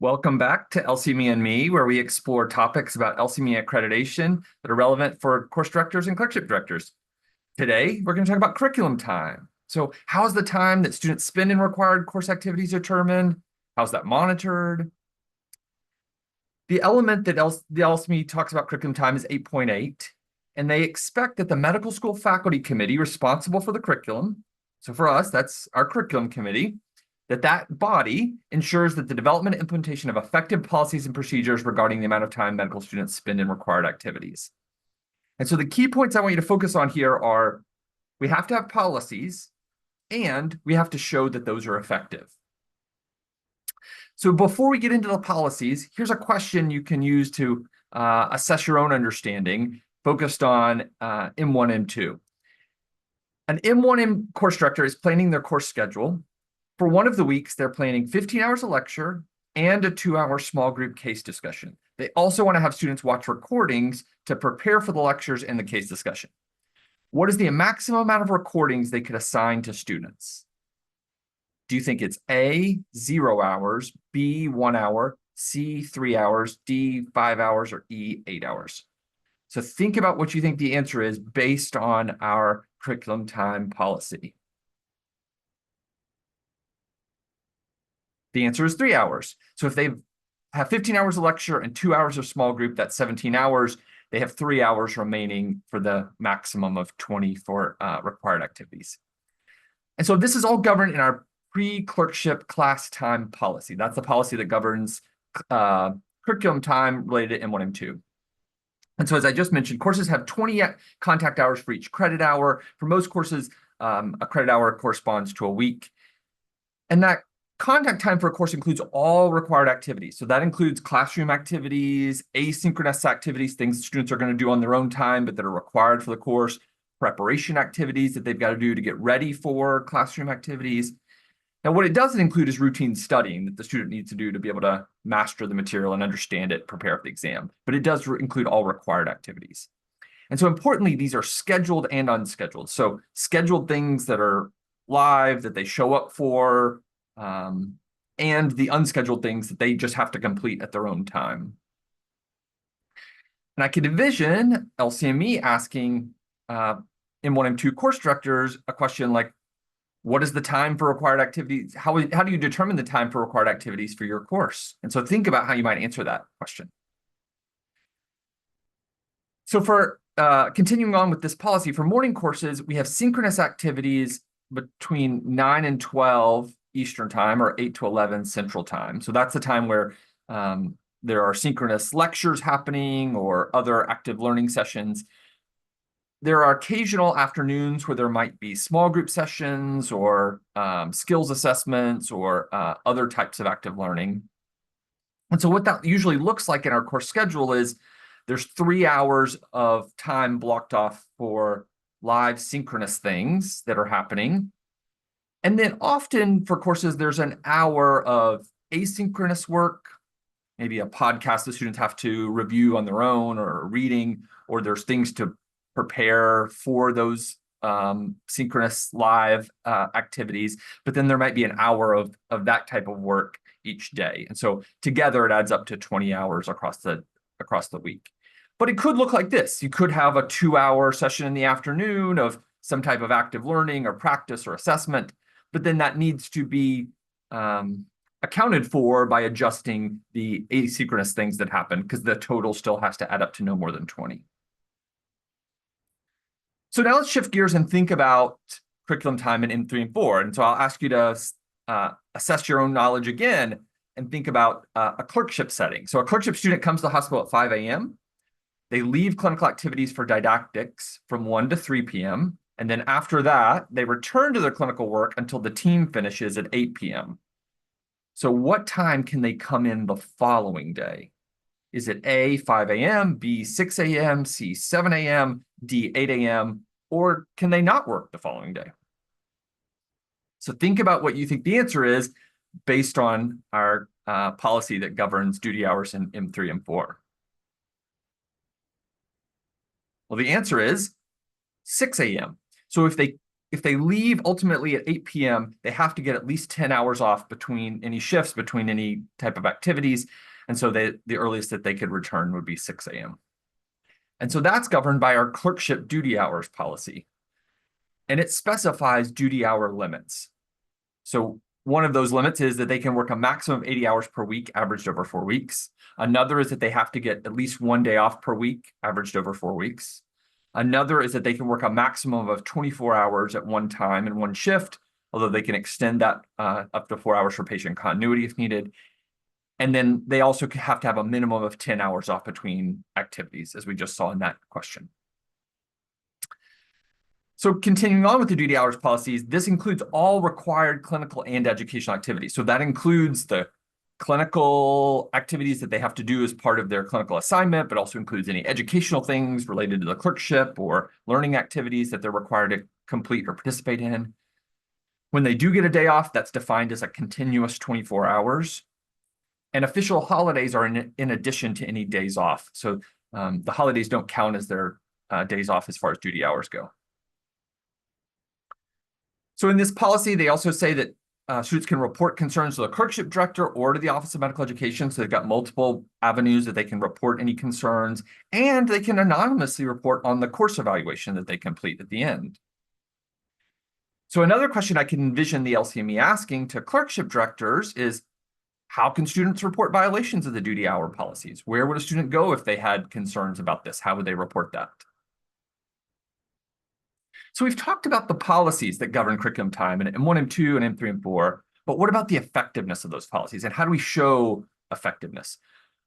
Welcome back to LCME and Me, where we explore topics about LCME accreditation that are relevant for course directors and clerkship directors. Today, we're going to talk about curriculum time. So how's the time that students spend in required course activities determined? How's that monitored? The element that the LCME talks about curriculum time is 8.8, and they expect that the medical school faculty committee responsible for the curriculum, so for us, that's our curriculum committee, that body ensures that the development and implementation of effective policies and procedures regarding the amount of time medical students spend in required activities. And so the key points I want you to focus on here are we have to have policies and we have to show that those are effective. So before we get into the policies, here's a question you can use to assess your own understanding focused on M1, M2. An M1 course director is planning their course schedule. For one of the weeks, they're planning 15 hours of lecture and a 2-hour small group case discussion. They also want to have students watch recordings to prepare for the lectures and the case discussion. What is the maximum amount of recordings they could assign to students? Do you think it's A, 0 hours, B, 1 hour, C, 3 hours, D, 5 hours, or E, 8 hours? So think about what you think the answer is based on our curriculum time policy. The answer is 3 hours. So if they have 15 hours of lecture and 2 hours of small group, that's 17 hours. They have 3 hours remaining for the maximum of 20 for required activities. And so this is all governed in our pre-clerkship class time policy. That's the policy that governs curriculum time related to M1, M2. And so as I just mentioned, courses have 20 contact hours for each credit hour. For most courses, a credit hour corresponds to a week. And that contact time for a course includes all required activities. So that includes classroom activities, asynchronous activities, things students are going to do on their own time, but that are required for the course, preparation activities that they've got to do to get ready for classroom activities. Now, what it doesn't include is routine studying that the student needs to do to be able to master the material and understand it, prepare for the exam. But it does include all required activities. And so importantly, these are scheduled and unscheduled. So scheduled things that are live, that they show up for, and the unscheduled things that they just have to complete at their own time. And I could envision LCME asking M1, M2 course directors a question like, what is the time for required activities? How do you determine the time for required activities for your course? And so think about how you might answer that question. So for continuing on with this policy, for morning courses, we have synchronous activities between 9 and 12 Eastern time or 8 to 11 Central time. So that's the time where there are synchronous lectures happening or other active learning sessions. There are occasional afternoons where there might be small group sessions or skills assessments or other types of active learning. And so what that usually looks like in our course schedule is there's 3 hours of time blocked off for live synchronous things that are happening. And then often for courses, there's an hour of asynchronous work, maybe a podcast the students have to review on their own or reading, or there's things to prepare for those synchronous live activities. But then there might be an hour of that type of work each day. And so together it adds up to 20 hours across the week. But it could look like this. You could have a 2-hour session in the afternoon of some type of active learning or practice or assessment, but then that needs to be accounted for by adjusting the asynchronous things that happen because the total still has to add up to no more than 20. So now let's shift gears and think about curriculum time in M3 and 4. And so I'll ask you to assess your own knowledge again and think about a clerkship setting. So a clerkship student comes to the hospital at 5 a.m. They leave clinical activities for didactics from 1 to 3 p.m. And then after that, they return to their clinical work until the team finishes at 8 p.m. So what time can they come in the following day? Is it A, 5 a.m., B, 6 a.m., C, 7 a.m., D, 8 a.m., or can they not work the following day? So think about what you think the answer is based on our policy that governs duty hours in M3 and 4. Well, the answer is 6 a.m. So if they if they leave ultimately at 8 p.m., they have to get at least 10 hours off between any shifts, between any type of activities. And so the earliest that they could return would be 6 a.m. And so that's governed by our clerkship duty hours policy. And it specifies duty hour limits. So one of those limits is that they can work a maximum of 80 hours per week, averaged over 4 weeks. Another is that they have to get at least 1 day off per week, averaged over 4 weeks. Another is that they can work a maximum of 24 hours at one time in one shift, although they can extend that up to 4 hours for patient continuity if needed. And then they also have to have a minimum of 10 hours off between activities, as we just saw in that question. So continuing on with the duty hours policies, this includes all required clinical and educational activities. So that includes the clinical activities that they have to do as part of their clinical assignment, but also includes any educational things related to the clerkship or learning activities that they're required to complete or participate in. When they do get a day off, that's defined as a continuous 24 hours. And official holidays are in addition to any days off. So the holidays don't count as their days off as far as duty hours go. So in this policy, they also say that students can report concerns to the clerkship director or to the Office of Medical Education. So they've got multiple avenues that they can report any concerns, and they can anonymously report on the course evaluation that they complete at the end. So another question I can envision the LCME asking to clerkship directors is, how can students report violations of the duty hour policies? Where would a student go if they had concerns about this? How would they report that? So we've talked about the policies that govern curriculum time in M1, M2, and M3, and 4, but what about the effectiveness of those policies, and how do we show effectiveness?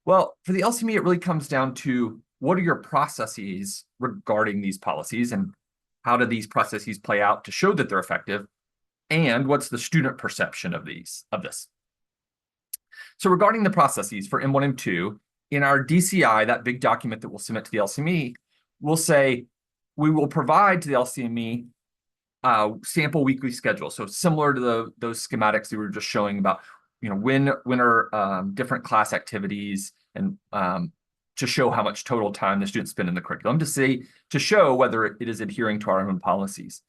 Well, for the LCME, it really comes down to what are your processes regarding these policies, and how do these processes play out to show that they're effective, and what's the student perception of this? So regarding the processes for M1, M2, in our DCI, that big document that we'll submit to the LCME, we'll say, we will provide to the LCME sample weekly schedule. So similar to those schematics we were just showing about, when are different class activities, and to show how much total time the students spend in the curriculum, to show whether it is adhering to our own policies.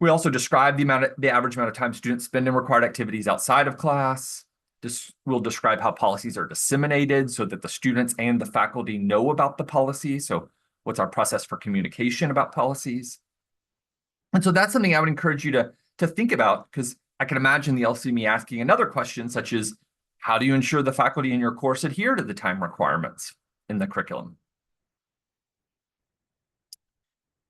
We also describe the average amount of time students spend in required activities outside of class. We'll describe how policies are disseminated so that the students and the faculty know about the policy. So what's our process for communication about policies? And so that's something I would encourage you to think about, because I can imagine the LCME asking another question, such as, how do you ensure the faculty in your course adhere to the time requirements in the curriculum?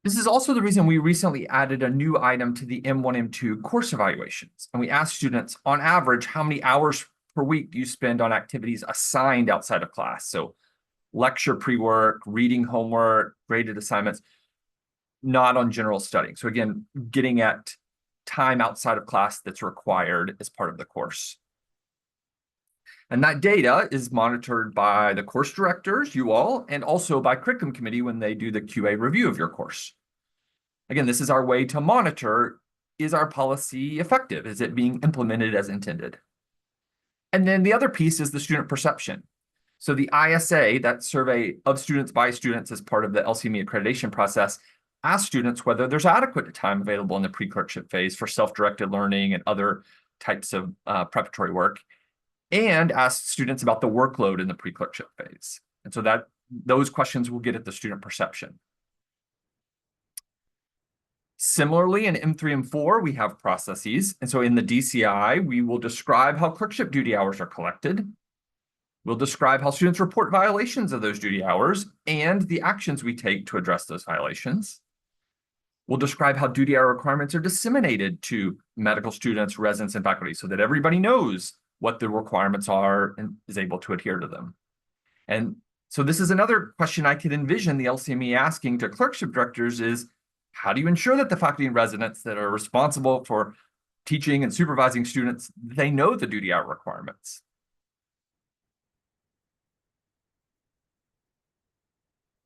This is also the reason we recently added a new item to the M1, M2 course evaluations. And we asked students, on average, how many hours per week do you spend on activities assigned outside of class? So lecture pre-work, reading homework, graded assignments, not on general studying. So again, getting at time outside of class that's required as part of the course. And that data is monitored by the course directors, you all, and also by curriculum committee when they do the QA review of your course. Again, this is our way to monitor, is our policy effective? Is it being implemented as intended? And then the other piece is the student perception. So the ISA, that survey of students by students as part of the LCME accreditation process, asks students whether there's adequate time available in the pre-clerkship phase for self-directed learning and other types of preparatory work, and asks students about the workload in the pre-clerkship phase. And so those questions will get at the student perception. Similarly, in M3 and 4, we have processes. And so in the DCI, we will describe how clerkship duty hours are collected. We'll describe how students report violations of those duty hours and the actions we take to address those violations. We'll describe how duty hour requirements are disseminated to medical students, residents, and faculty so that everybody knows what the requirements are and is able to adhere to them. And so this is another question I could envision the LCME asking to clerkship directors is, how do you ensure that the faculty and residents that are responsible for teaching and supervising students, they know the duty hour requirements?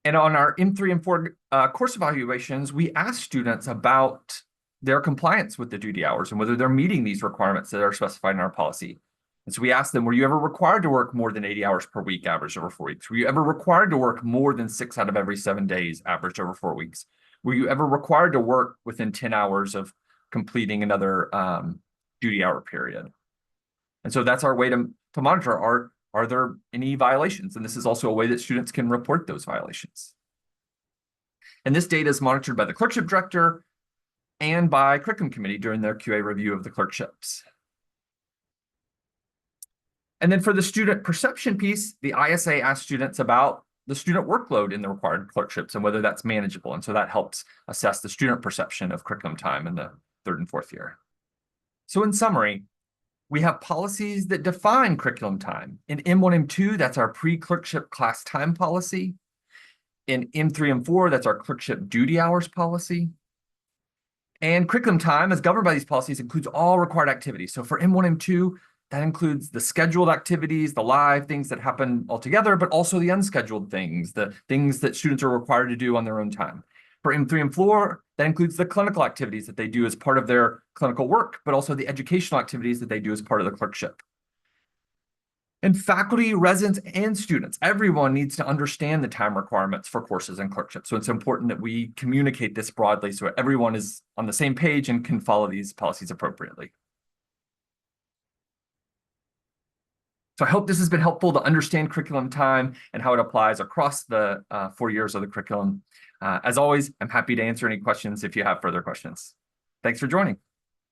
And on our M3 and 4 course evaluations, we ask students about their compliance with the duty hours and whether they're meeting these requirements that are specified in our policy. And so we asked them, were you ever required to work more than 80 hours per week, averaged over 4 weeks? Were you ever required to work more than 6 out of every 7 days, averaged over 4 weeks? Were you ever required to work within 10 hours of completing another duty hour period? And so that's our way to monitor, are there any violations? And this is also a way that students can report those violations. And this data is monitored by the clerkship director and by curriculum committee during their QA review of the clerkships. And then for the student perception piece, the ISA asks students about the student workload in the required clerkships and whether that's manageable. And so that helps assess the student perception of curriculum time in the 3rd and 4th year. So in summary, we have policies that define curriculum time. In M1, M2, that's our pre-clerkship class time policy. In M3 and 4, that's our clerkship duty hours policy. And curriculum time, as governed by these policies, includes all required activities. So for M1, M2, that includes the scheduled activities, the live things that happen altogether, but also the unscheduled things, the things that students are required to do on their own time. For M3 and 4, that includes the clinical activities that they do as part of their clinical work, but also the educational activities that they do as part of the clerkship. And faculty, residents, and students, everyone needs to understand the time requirements for courses and clerkships. So it's important that we communicate this broadly so everyone is on the same page and can follow these policies appropriately. So I hope this has been helpful to understand curriculum time and how it applies across the 4 years of the curriculum. As always, I'm happy to answer any questions if you have further questions. Thanks for joining.